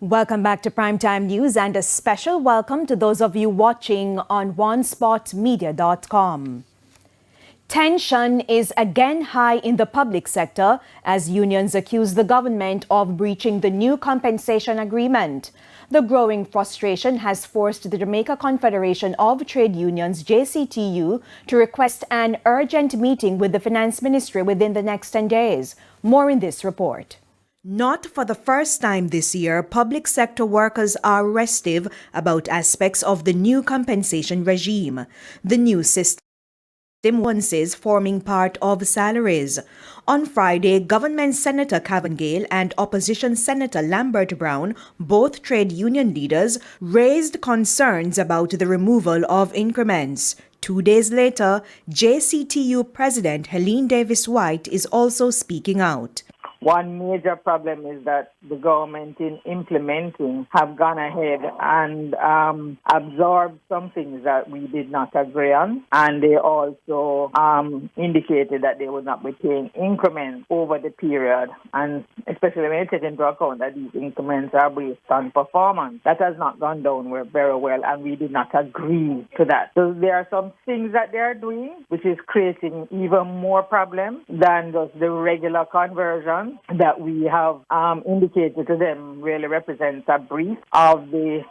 Welcome back to Primetime News and a special welcome to those of you watching on onespotmedia.com. Tension is again high in the public sector as unions accuse the government of breaching the new compensation agreement. The growing frustration has forced the Jamaica Confederation of Trade Unions, JCTU, to request an urgent meeting with the Finance Ministry within the next 10 days. More in this report. Not for the first time this year, public sector workers are restive about aspects of the new compensation regime. The new system nuances forming part of salaries. On Friday, Government Senator Cavan Gale and Opposition Senator Lambert Brown, both trade union leaders, raised concerns about the removal of increments. 2 days later, JCTU President Helene Davis White is also speaking out. One major problem is that the government in implementing have gone ahead and absorbed some things that we did not agree on. And they also indicated that they would not be paying increments over the period. And especially when you take into account that these increments are based on performance. That has not gone down very well, and we did not agree to that. So there are some things that they are doing which is creating even more problems than just the regular conversion that we have indicated to them really represents a breach of the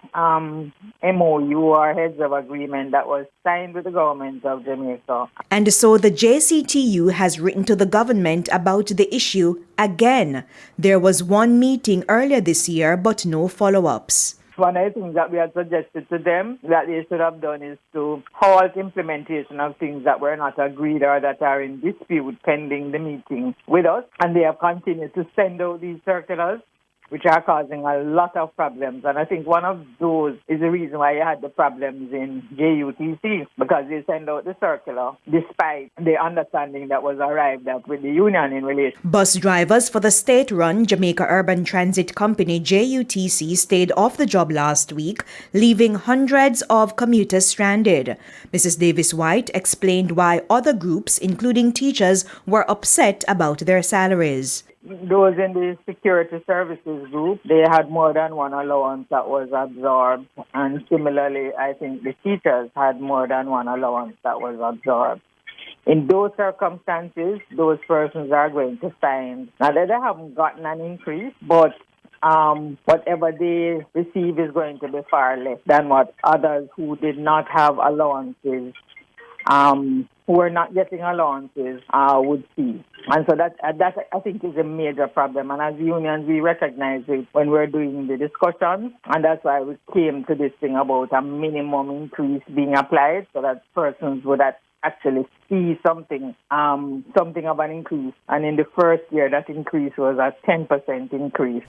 MOU or heads of agreement that was signed with the government of Jamaica. And so the JCTU has written to the government about the issue again. There was one meeting earlier this year, but no follow-ups. One of the things that we had suggested to them that they should have done is to halt implementation of things that were not agreed or that are in dispute pending the meeting with us. And they have continued to send out these circulars, which are causing a lot of problems. And I think one of those is the reason why you had the problems in JUTC, because they send out the circular despite the understanding that was arrived at with the union in relation. Bus drivers for the state-run Jamaica Urban Transit Company, JUTC, stayed off the job last week, leaving hundreds of commuters stranded. Mrs. Davis White explained why other groups, including teachers, were upset about their salaries. Those in the security services group, they had more than one allowance that was absorbed. And similarly, I think the teachers had more than one allowance that was absorbed. In those circumstances, those persons are going to find, now they haven't gotten an increase, but whatever they receive is going to be far less than what others who did not have allowances who are not getting allowances would see. And so that I think is a major problem. And as unions, we recognize it when we're doing the discussions. And that's why we came to this thing about a minimum increase being applied so that persons would actually see something of an increase. And in the first year, that increase was a 10% increase.